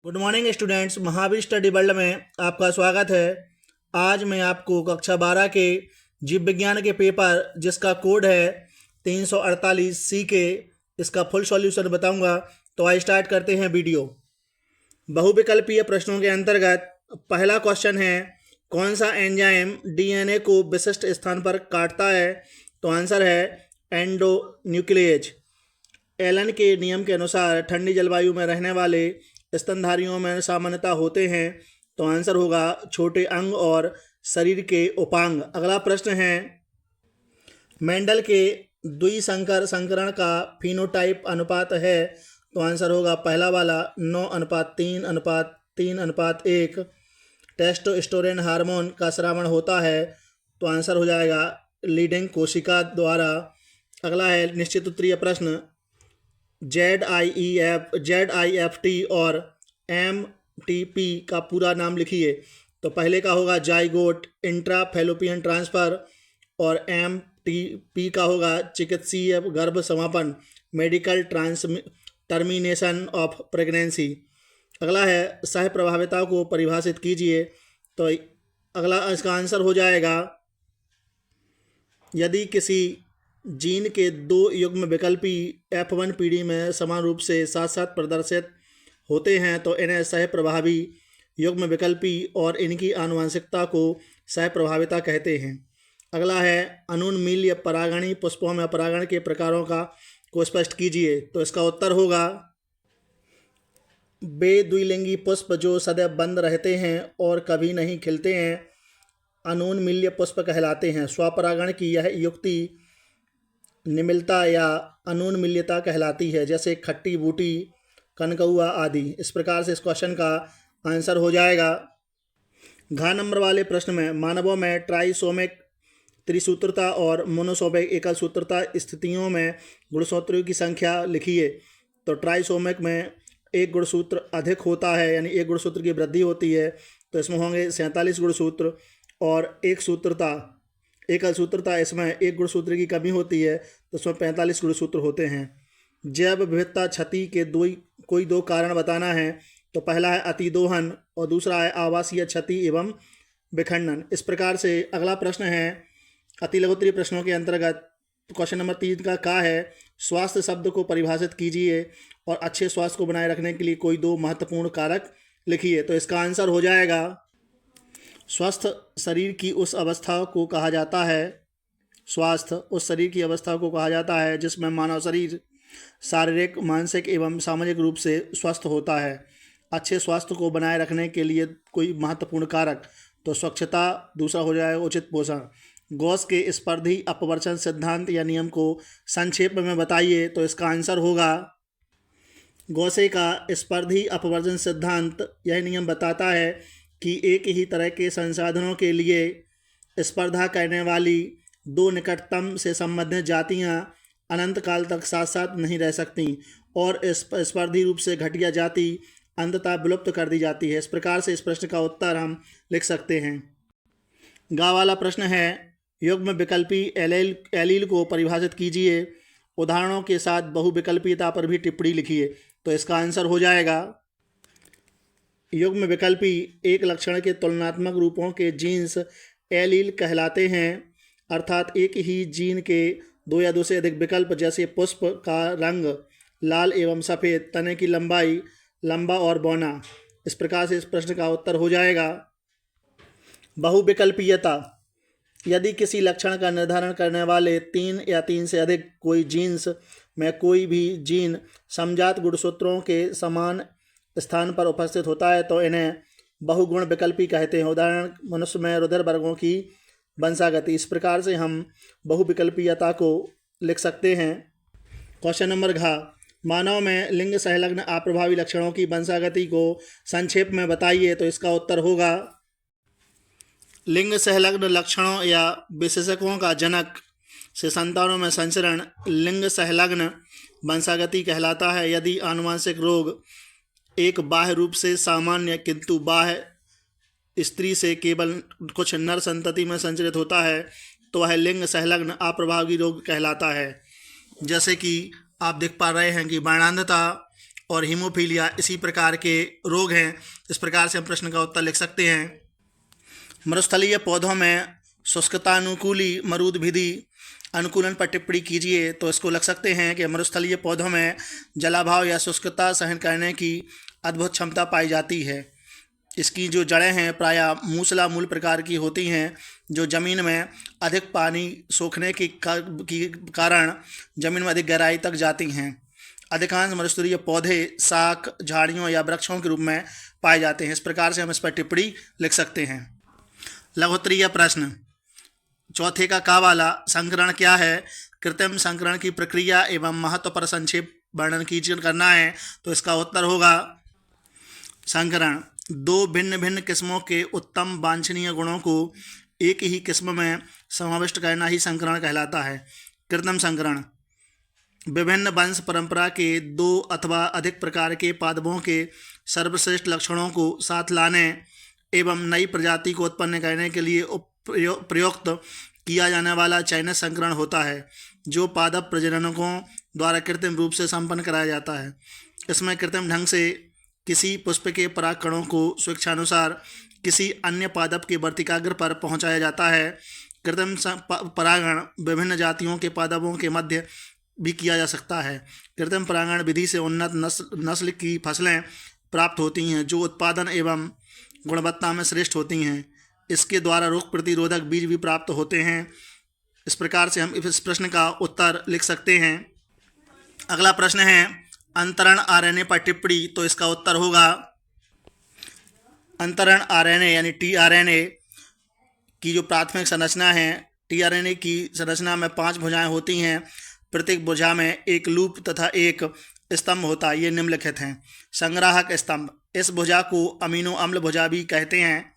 Good morning students, Mahavir study world में आपका स्वागत है। आज मैं आपको कक्षा 12 के जीव विज्ञान के पेपर जिसका कोड है 348 सी के इसका फुल सॉल्यूशन बताऊंगा। तो आइए स्टार्ट करते हैं वीडियो। बहुविकल्पीय प्रश्नों के अंतर्गत पहला क्वेश्चन है, कौन सा एंजाइम डीएनए को विशिष्ट स्थान पर काटता है? तो आंसर है एंडोन्यूक्लिएज। एलन के नियम के अनुसार ठंडी जलवायु में रहने वाले स्तनधारियों में सामान्यता होते हैं। तो आंसर होगा छोटे अंग और शरीर के उपांग। अगला प्रश्न है, मेंडल के द्विसंकर संकरण का फिनोटाइप अनुपात है? तो आंसर होगा पहला वाला 9:3:3:1। टेस्टोस्टेरोन हार्मोन का स्रावण होता है? तो आंसर हो जाएगा लीडिंग कोशिका द्वारा। अगला है निश्चित उत्तरीय प्रश्न, ZIFT और MTP का पूरा नाम लिखिए। तो पहले का होगा जाइगोट इंट्रा फैलोपियन ट्रांसफ़र और MTP का होगा चिकित्सीय गर्भ समापन, मेडिकल टर्मिनेशन ऑफ प्रेगनेंसी। अगला है सह प्रभाविता को परिभाषित कीजिए। तो अगला इसका आंसर हो जाएगा, यदि किसी जीन के दो युग्म विकल्पी F1 पीढ़ी में समान रूप से साथ साथ प्रदर्शित होते हैं तो इन्हें सह प्रभावी युग्म विकल्पी और इनकी आनुवंशिकता को सह प्रभाविता कहते हैं। अगला है अनुन्मील्य परागणी पुष्पों में परागण के प्रकारों को स्पष्ट कीजिए। तो इसका उत्तर होगा, वे द्विलिंगी पुष्प जो सदैव बंद रहते हैं और कभी नहीं खिलते हैं अनुन्मील्य पुष्प कहलाते हैं। स्वपरागण की यह युक्ति निमिलता या अनुन्मील्यता कहलाती है, जैसे खट्टी बूटी, कनकौआ आदि। इस प्रकार से इस क्वेश्चन का आंसर हो जाएगा। घ नंबर वाले प्रश्न में मानवों में ट्राइसोमिक त्रिसूत्रता और मोनोसोमिक एकल सूत्रता स्थितियों में गुणसूत्रों की संख्या लिखिए। तो ट्राइसोमिक में एक गुणसूत्र अधिक होता है, यानी एक गुणसूत्र की वृद्धि होती है, तो इसमें होंगे 47 गुणसूत्र। और एकल सूत्रता इसमें एक गुणसूत्र की कमी होती है, तो इसमें 45 गुणसूत्र होते हैं। जैव विविधता क्षति के कोई दो कारण बताना है। तो पहला है अतिदोहन और दूसरा है आवासीय क्षति एवं विखंडन। इस प्रकार से अगला प्रश्न है अति लघुत्तरीय प्रश्नों के अंतर्गत क्वेश्चन नंबर 3 का है, स्वास्थ्य शब्द को परिभाषित कीजिए और अच्छे स्वास्थ्य को बनाए रखने के लिए कोई दो महत्वपूर्ण कारक लिखिए। तो इसका आंसर हो जाएगा, स्वस्थ शरीर की उस अवस्था को कहा जाता है, स्वास्थ्य उस शरीर की अवस्था को कहा जाता है जिसमें मानव शरीर शारीरिक, मानसिक एवं सामाजिक रूप से स्वस्थ होता है। अच्छे स्वास्थ्य को बनाए रखने के लिए कोई महत्वपूर्ण कारक, तो स्वच्छता, दूसरा हो जाएगा उचित पोषण। गॉस के स्पर्धी अपवर्तन सिद्धांत या नियम को संक्षेप में बताइए। तो इसका आंसर होगा, गॉसे का स्पर्धी अपवर्तन सिद्धांत यह नियम बताता है कि एक ही तरह के संसाधनों के लिए स्पर्धा करने वाली दो निकटतम से संबंधित जातियां अनंत काल तक साथ साथ नहीं रह सकती और स्पर्धी रूप से घटिया जाति अंततः विलुप्त कर दी जाती है। इस प्रकार से इस प्रश्न का उत्तर हम लिख सकते हैं। गा वाला प्रश्न है, युग्म विकल्पी एलील को परिभाषित कीजिए। उदाहरणों के साथ बहुविकल्पीयता पर भी टिप्पणी लिखिए। तो इसका आंसर हो जाएगा, युग्म विकल्पी एक लक्षण के तुलनात्मक रूपों के जीन्स एलील कहलाते हैं, अर्थात एक ही जीन के दो या दो से अधिक विकल्प, जैसे पुष्प का रंग लाल एवं सफ़ेद, तने की लंबाई लंबा और बौना। इस प्रकार से इस प्रश्न का उत्तर हो जाएगा बहुविकल्पीयता, यदि किसी लक्षण का निर्धारण करने वाले 3 या 3 से अधिक कोई जीन्स में कोई भी जीन समजात गुणसूत्रों के समान स्थान पर उपस्थित होता है तो इन्हें बहुगुण विकल्पी कहते हैं। उदाहरण, मनुष्य में रुधिर वर्गों की वंशागति। इस प्रकार से हम बहुविकल्पीयता को लिख सकते हैं। क्वेश्चन नंबर घ, मानव में लिंग संलग्न अप्रभावी लक्षणों की वंशागति को संक्षेप में बताइए। तो इसका उत्तर होगा, लिंग संलग्न लक्षणों या विशेषकों का जनक से संतानों में संचरण लिंग संलग्न वंशागति कहलाता है। यदि आनुवंशिक रोग एक बाह्य रूप से सामान्य किंतु बाह्य स्त्री से केवल कुछ नर संतति में संचरित होता है तो वह लिंग संलग्न अप्रभावी रोग कहलाता है। जैसे कि आप देख पा रहे हैं कि वर्णांधता और हीमोफीलिया इसी प्रकार के रोग हैं। इस प्रकार से हम प्रश्न का उत्तर लिख सकते हैं। मरुस्थलीय पौधों में शुष्कतानुकूली मरूदभिधि अनुकूलन पर टिप्पणी कीजिए। तो इसको लिख सकते हैं कि मरुस्थलीय पौधों में जलाभाव या शुष्कता सहन करने की अद्भुत क्षमता पाई जाती है। इसकी जो जड़ें हैं प्रायः मूसला मूल प्रकार की होती हैं, जो ज़मीन में अधिक पानी सोखने की कारण ज़मीन में अधिक गहराई तक जाती हैं। अधिकांश मरुस्थलीय पौधे शाक, झाड़ियों या वृक्षों के रूप में पाए जाते हैं। इस प्रकार से हम इस पर टिप्पणी लिख सकते हैं। लघुत्तरीय प्रश्न चौथे का वाला संकरण क्या है? कृत्रिम संकरण की प्रक्रिया एवं महत्व पर संक्षेप वर्णन कीजिए करना है। तो इसका उत्तर होगा संकरण दो भिन्न भिन्न किस्मों के उत्तम वांछनीय गुणों को एक ही किस्म में समाविष्ट करना ही संकरण कहलाता है। कृत्रिम संकरण विभिन्न वंश परंपरा के दो अथवा अधिक प्रकार के पादपों के सर्वश्रेष्ठ लक्षणों को साथ लाने एवं नई प्रजाति को उत्पन्न करने के लिए प्रयुक्त किया जाने वाला चयनित संकरण होता है, जो पादप प्रजनकों द्वारा कृत्रिम रूप से संपन्न कराया जाता है। इसमें कृत्रिम ढंग से किसी पुष्प के परागकणों को स्वेच्छानुसार किसी अन्य पादप के वर्तिकाग्र पर पहुंचाया जाता है। कृत्रिम परागण विभिन्न जातियों के पादपों के मध्य भी किया जा सकता है। कृत्रिम परागण विधि से उन्नत नस्ल की फसलें प्राप्त होती हैं, जो उत्पादन एवं गुणवत्ता में श्रेष्ठ होती हैं। इसके द्वारा रोग प्रतिरोधक बीज भी प्राप्त होते हैं। इस प्रकार से हम इस प्रश्न का उत्तर लिख सकते हैं। अगला प्रश्न है अंतरण आरएनए पर टिप्पणी। तो इसका उत्तर होगा अंतरण आरएनए यानी टीआरएनए की जो प्राथमिक संरचना है, टीआरएनए की संरचना में 5 भुजाएं होती हैं। प्रत्येक भुजा में एक लूप तथा एक स्तंभ होता है। ये निम्नलिखित हैं। संग्राहक स्तंभ, इस भुजा को अमीनो अम्ल भुजा भी कहते हैं।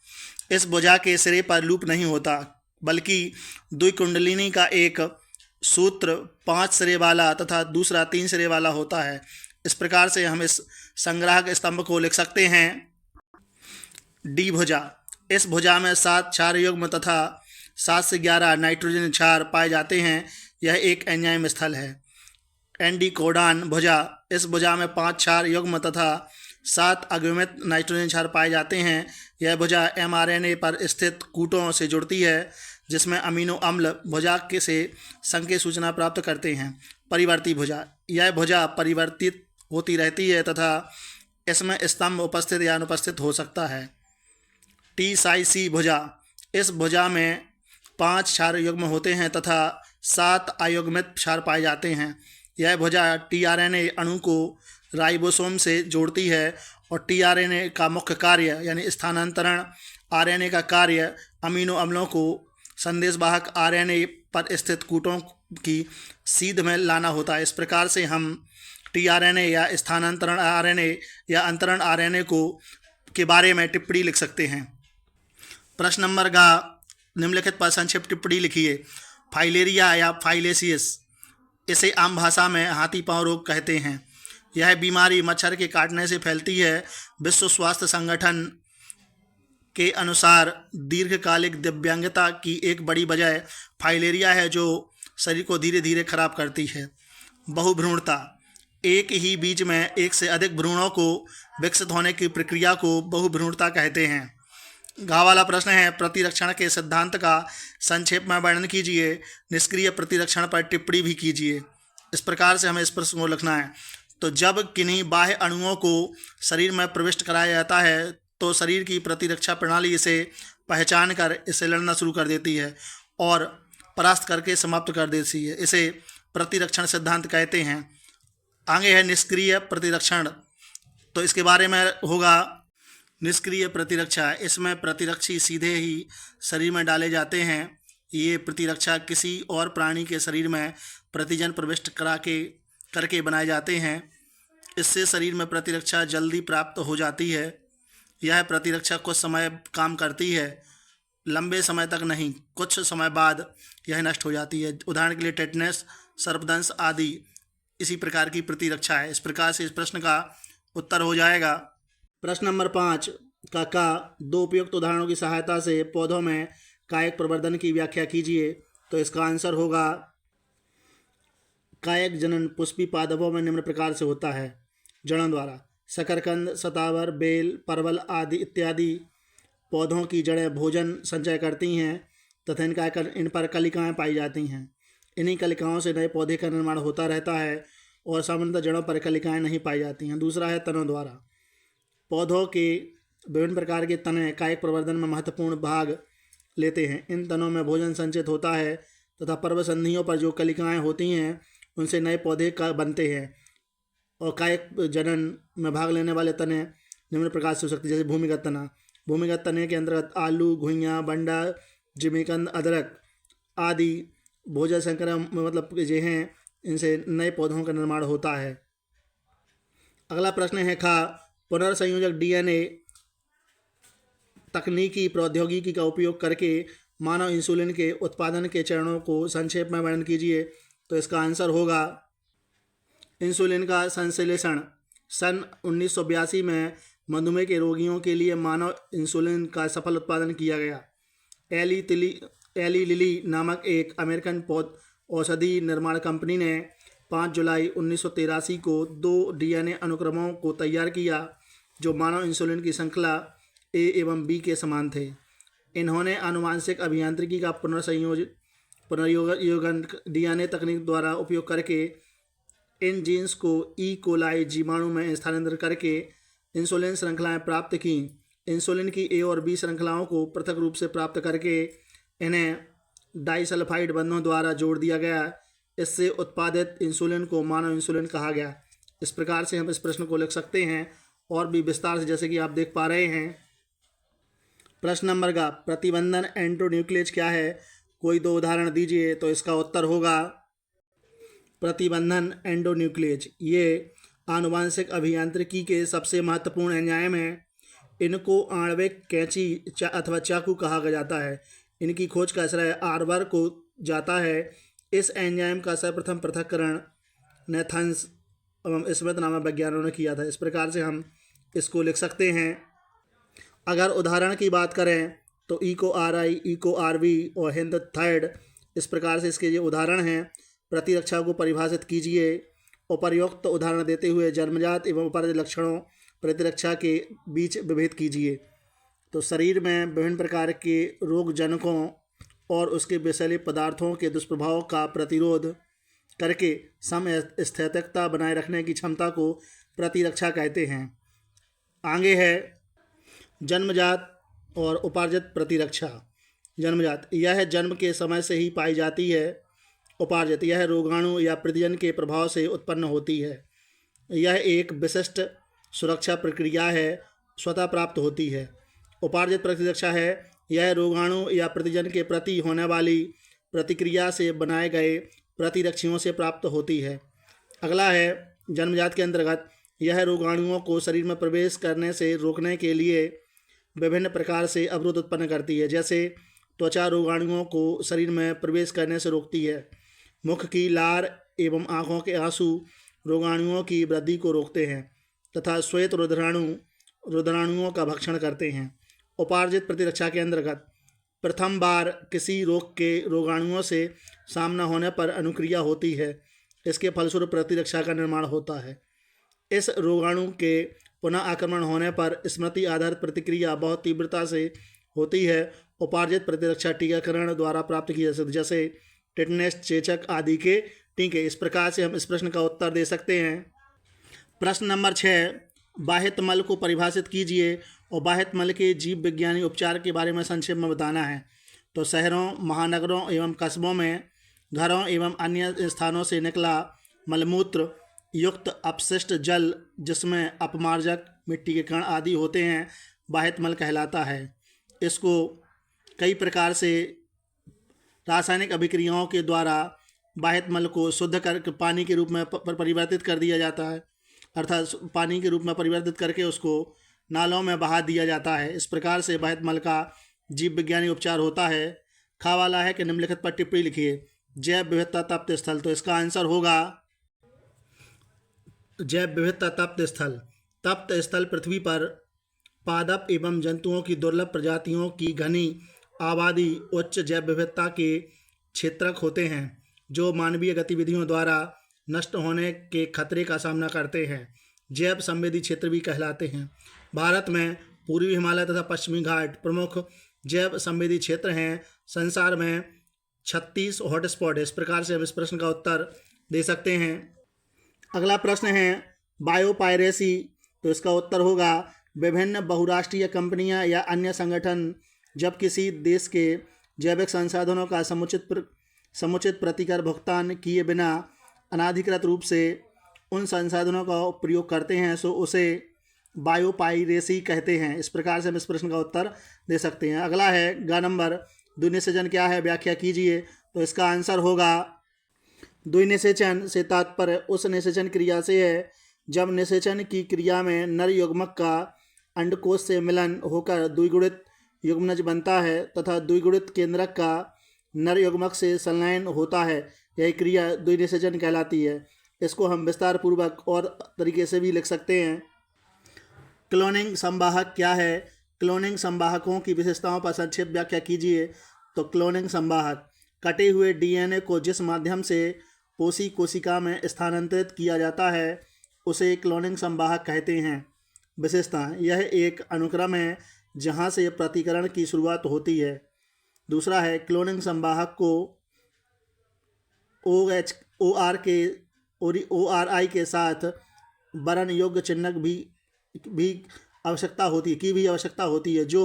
इस भुजा के सिरे पर लूप नहीं होता, बल्कि द्विकुंडलिनी का एक सूत्र 5 सिरे वाला तथा दूसरा 3 सिरे वाला होता है। इस प्रकार से हम इस संग्राहक स्तंभ को लिख सकते हैं। डी भुजा, इस भुजा में 7 क्षार युग्म तथा 7 से 11 नाइट्रोजन क्षार पाए जाते हैं। यह एक एंजाइम स्थल है। एंडी कोडान भुजा, इस भुजा में 5 क्षार युग्म तथा 7 अगुमित नाइट्रोजन क्षार पाए जाते हैं। यह भुजा एमआरएनए पर स्थित कूटों से जुड़ती है, जिसमें अमीनो अम्ल भुजा के से संकेत सूचना प्राप्त करते हैं। परिवर्ती भुजा, यह भुजा परिवर्तित होती रहती है तथा इसमें स्तंभ उपस्थित या अनुपस्थित हो सकता है। टी साई सी भुजा, इस भुजा में 5 क्षार युग्म होते हैं तथा 7 अयुग्मित क्षार पाए जाते हैं। यह भुजा टीआरएनए अणु को राइबोसोम से जोड़ती है और टीआरएनए का मुख्य कार्य यानी स्थानांतरण आरएनए का कार्य अमीनो अम्लों को संदेशवाहक आरएनए पर स्थित कूटों की सीध में लाना होता है। इस प्रकार से हम टीआरएनए या स्थानांतरण आरएनए या अंतरण आरएनए को के बारे में टिप्पणी लिख सकते हैं। प्रश्न नंबर का निम्नलिखित पर संक्षिप्त टिप्पणी लिखिए। फाइलेरिया या फाइलेसियस, इसे आम भाषा में हाथी पांव रोग कहते हैं। यह बीमारी मच्छर के काटने से फैलती है। विश्व स्वास्थ्य संगठन के अनुसार दीर्घकालिक दिव्यांगता की एक बड़ी वजह फाइलेरिया है, जो शरीर को धीरे धीरे खराब करती है। बहुभ्रूणता, एक ही बीज में एक से अधिक भ्रूणों को विकसित होने की प्रक्रिया को बहुभ्रूणता कहते हैं। घाव वाला प्रश्न है प्रतिरक्षण के सिद्धांत का संक्षेप में वर्णन कीजिए। निष्क्रिय प्रतिरक्षण पर टिप्पणी भी कीजिए। इस प्रकार से हमें इस प्रश्न को लिखना है। तो जब किन्हीं बाह्य अणुओं को शरीर में प्रविष्ट कराया जाता है, तो शरीर की प्रतिरक्षा प्रणाली इसे पहचान कर इसे लड़ना शुरू कर देती है और परास्त करके समाप्त कर देती है। इसे प्रतिरक्षण सिद्धांत कहते हैं। आगे है निष्क्रिय प्रतिरक्षण। तो इसके बारे में होगा निष्क्रिय प्रतिरक्षा। इसमें प्रतिरक्षी सीधे ही शरीर में डाले जाते हैं। ये प्रतिरक्षा किसी और प्राणी के शरीर में प्रतिजन प्रविष्ट करके बनाए जाते हैं। इससे शरीर में प्रतिरक्षा जल्दी प्राप्त हो जाती है। यह प्रतिरक्षा कुछ समय काम करती है, लंबे समय तक नहीं। कुछ समय बाद यह नष्ट हो जाती है। उदाहरण के लिए टेटनस, सर्पदंश आदि इसी प्रकार की प्रतिरक्षा है। इस प्रकार से इस प्रश्न का उत्तर हो जाएगा। प्रश्न नंबर 5 का दो उपयुक्त उदाहरणों की सहायता से पौधों में कायिक प्रवर्धन की व्याख्या कीजिए। तो इसका आंसर होगा कायिक जनन पुष्पी पादपों में निम्न प्रकार से होता है। जड़ों द्वारा। शकरकंद, शतावर, बेल, परवल आदि इत्यादि पौधों की जड़ें भोजन संचय करती हैं तथा इन पर कलिकाएं पाई जाती हैं। इन्हीं कलिकाओं से नए पौधे का निर्माण होता रहता है और सामान्यतः जड़ों पर कलिकाएं नहीं पाई जाती हैं। दूसरा है तनों द्वारा। पौधों के विभिन्न प्रकार के तने कायिक प्रवर्धन में महत्वपूर्ण भाग लेते हैं। इन तनों में भोजन संचित होता है तथा पर्वसंधियों पर जो कलिकाएं होती हैं उनसे नए पौधे का बनते हैं। और कायिक जनन में भाग लेने वाले तने निम्न प्रकार से हो सकते हैं, जैसे भूमिगत तना। भूमिगत तने के अंतर्गत आलू, घुइयाँ, बंडा, जिमीकंद, अदरक आदि भोजन संक्रम मतलब जो हैं इनसे नए पौधों का निर्माण होता है। अगला प्रश्न है पुनर्संयोजक डीएनए तकनीकी प्रौद्योगिकी का उपयोग करके मानव इंसुलिन के उत्पादन के चरणों को संक्षेप में वर्णन कीजिए। तो इसका आंसर होगा इंसुलिन का संश्लेषण। सन 1982 में मधुमेह के रोगियों के लिए मानव इंसुलिन का सफल उत्पादन किया गया। एली लिली नामक एक अमेरिकन औषधि निर्माण कंपनी ने 5 जुलाई 1983 को 2 डीएनए अनुक्रमों को तैयार किया जो मानव इंसुलिन की श्रृंखला ए एवं बी के समान थे। इन्होंने आनुवांशिक अभियांत्रिकी का पुनर्योगन डीएनए तकनीक द्वारा उपयोग करके इन जीन्स को ई कोलाई जीवाणु में स्थानांतरित करके इंसुलिन श्रृंखलाएं प्राप्त की। इंसुलिन की ए और बी श्रृंखलाओं को पृथक रूप से प्राप्त करके इन्हें डाइसल्फाइड बंधों द्वारा जोड़ दिया गया। इससे उत्पादित इंसुलिन को मानव इंसुलिन कहा गया। इस प्रकार से हम इस प्रश्न को लिख सकते हैं और भी विस्तार से, जैसे कि आप देख पा रहे हैं। प्रश्न नंबर का प्रतिबंधन एंडोन्यूक्लियेज क्या है? कोई 2 उदाहरण दीजिए। तो इसका उत्तर होगा प्रतिबंधन एंडोन्यूक्लियेज। ये आनुवांशिक अभियांत्रिकी के सबसे महत्वपूर्ण एंजाइम हैं। इनको आणविक कैंची अथवा चाकू कहा जाता है। इनकी खोज का श्रेय आर्बर को जाता है। इस एंजाइम का सर्वप्रथम पृथक्करण नेथन्स एवं स्मिथ नामक वैज्ञानिकों ने किया था। इस प्रकार से हम इसको लिख सकते हैं। अगर उदाहरण की बात करें तो इको RI, इको RV और हिंद थर्ड, इस प्रकार से इसके ये उदाहरण हैं। प्रतिरक्षा को परिभाषित कीजिए। उपर्युक्त उदाहरण देते हुए जन्मजात एवं उपार्जित लक्षणों प्रतिरक्षा के बीच विभेद कीजिए। तो शरीर में विभिन्न प्रकार के रोगजनकों और उसके विषैले पदार्थों के दुष्प्रभाव का प्रतिरोध करके समस्थैतिकता बनाए रखने की क्षमता को प्रतिरक्षा कहते हैं। आगे है जन्मजात और उपार्जित प्रतिरक्षा। जन्मजात यह जन्म के समय से ही पाई जाती है। उपार्जित यह रोगाणु या प्रतिजन के प्रभाव से उत्पन्न होती है। यह एक विशिष्ट सुरक्षा प्रक्रिया है, स्वतः प्राप्त होती है। उपार्जित प्रतिरक्षा है यह रोगाणु या प्रतिजन के प्रति होने वाली प्रतिक्रिया से बनाए गए प्रतिरक्षियों से प्राप्त होती है। अगला है जन्मजात के अंतर्गत यह रोगाणुओं को शरीर में प्रवेश करने से रोकने के लिए विभिन्न प्रकार से अवरोध उत्पन्न करती है। जैसे त्वचा रोगाणुओं को शरीर में प्रवेश करने से रोकती है। मुख की लार एवं आँखों के आंसू रोगाणुओं की वृद्धि को रोकते हैं तथा श्वेत रुद्राणुओं का भक्षण करते हैं। उपार्जित प्रतिरक्षा के अंतर्गत प्रथम बार किसी रोग के रोगाणुओं से सामना होने पर अनुक्रिया होती है। इसके फलस्वरूप प्रतिरक्षा का निर्माण होता है। इस रोगाणु के पुनः आक्रमण होने पर स्मृति आधारित प्रतिक्रिया बहुत तीव्रता से होती है। उपार्जित प्रतिरक्षा टीकाकरण द्वारा प्राप्त की जा सकती है, जैसे टिटनेस, चेचक आदि के टीके। इस प्रकार से हम इस प्रश्न का उत्तर दे सकते हैं। प्रश्न नंबर 6, बाह्य मल को परिभाषित कीजिए और बाह्य मल के जीव विज्ञानी उपचार के बारे में संक्षेप में बताना है। तो शहरों, महानगरों एवं कस्बों में घरों एवं अन्य स्थानों से निकला मलमूत्र युक्त अपशिष्ट जल जिसमें अपमार्जक, मिट्टी के कण आदि होते हैं, बाह्य मल कहलाता है। इसको कई प्रकार से रासायनिक अभिक्रियाओं के द्वारा बाह्य मल को शुद्ध कर पानी के रूप में परिवर्तित कर दिया जाता है, अर्थात पानी के रूप में परिवर्तित करके उसको नालों में बहा दिया जाता है। इस प्रकार से बाह्य मल का जीव विज्ञानी उपचार होता है। खा वाला है कि निम्नलिखित पर टिप्पणी लिखिए। जैव विविधता तप्त स्थल। तो इसका आंसर होगा जैव विविधता तप्त स्थल। तप्त स्थल पृथ्वी पर पादप एवं जंतुओं की दुर्लभ प्रजातियों की घनी आबादी उच्च जैव विविधता के क्षेत्रक होते हैं जो मानवीय गतिविधियों द्वारा नष्ट होने के खतरे का सामना करते हैं। जैव संवेदी क्षेत्र भी कहलाते हैं। भारत में पूर्वी हिमालय तथा पश्चिमी घाट प्रमुख जैव संवेदी क्षेत्र हैं। संसार में 36 हॉटस्पॉट है। इस प्रकार से हम इस प्रश्न का उत्तर दे सकते हैं। अगला प्रश्न है बायोपायरेसी, तो इसका उत्तर होगा विभिन्न बहुराष्ट्रीय कंपनियां या अन्य संगठन जब किसी देश के जैविक संसाधनों का समुचित प्रतिकर भुगतान किए बिना अनाधिकृत रूप से उन संसाधनों का प्रयोग करते हैं सो उसे बायोपायरेसी कहते हैं। इस प्रकार से हम इस प्रश्न का उत्तर दे सकते हैं। अगला है ग नंबर, द्विनिषेचन क्या है, व्याख्या कीजिए। तो इसका आंसर होगा द्विनिषेचन से तात्पर्य उस निषेचन क्रिया से है जब निषेचन की क्रिया में नर युग्मक का अंडकोश से मिलन होकर द्विगुणित युग्मनज बनता है तथा द्विगुणित केंद्रक का नर युग्मक से संलयन होता है। यह क्रिया द्विनिषेचन कहलाती है। इसको हम विस्तार पूर्वक और तरीके से भी लिख सकते हैं। क्लोनिंग संवाहक क्या है, क्लोनिंग संवाहकों की विशेषताओं पर संक्षिप्त व्याख्या कीजिए। तो क्लोनिंग संवाहक कटे हुए डीएनए को जिस माध्यम से पोषी कोशिका में स्थानांतरित किया जाता है उसे क्लोनिंग संवाहक कहते हैं। विशेषता, यह एक अनुक्रम है जहां से प्रतिकरण की शुरुआत होती है। दूसरा है क्लोनिंग संवाहक को ORI के साथ बरन योग्य चिह्नक भी आवश्यकता होती है जो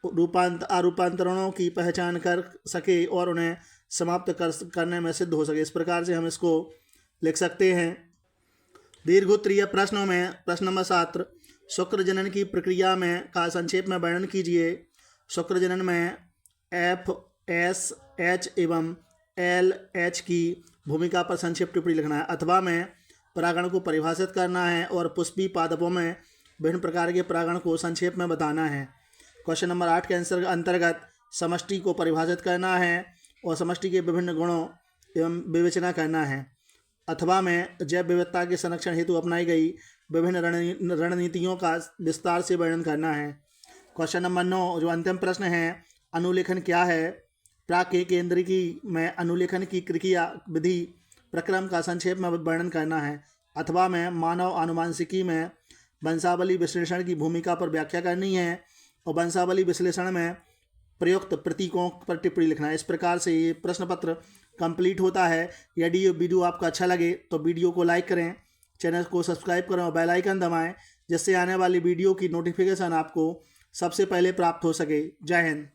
रूपांतरणों की पहचान कर सके और उन्हें समाप्त करने में सिद्ध हो सके। इस प्रकार से हम इसको लिख सकते हैं। दीर्घोत्तरीय प्रश्नों में प्रश्न नंबर 7, शुक्र जनन की प्रक्रिया में का संक्षेप में वर्णन कीजिए। शुक्र जनन में FSH एवं LH की भूमिका पर संक्षिप्त टिप्पणी लिखना है। अथवा में परागण को परिभाषित करना है और पुष्पी पादपों में विभिन्न प्रकार के परागण को संक्षेप में बताना है। क्वेश्चन नंबर 8 के अंतर्गत समष्टि को परिभाषित करना है और समष्टि के विभिन्न गुणों एवं विवेचना करना है। अथवा में जैव विविधता के संरक्षण हेतु अपनाई गई विभिन्न रणनीतियों का विस्तार से वर्णन करना है। क्वेश्चन नंबर 9 जो अंतिम प्रश्न है, अनुलेखन क्या है। प्राकेंद्रिकी में अनुलेखन की क्रिया विधि प्रक्रम का संक्षेप में वर्णन करना है। अथवा में मानव आनुवांशिकी में वंशावली विश्लेषण की भूमिका पर व्याख्या करनी है और वंशावली विश्लेषण में प्रयुक्त प्रतीकों पर टिप्पणी लिखना है। इस प्रकार से ये प्रश्न पत्र कंप्लीट होता है। यदि ये वीडियो आपको अच्छा लगे तो वीडियो को लाइक करें, चैनल को सब्सक्राइब करें और बेल आइकन दबाएं जिससे आने वाली वीडियो की नोटिफिकेशन आपको सबसे पहले प्राप्त हो सके। जय हिंद।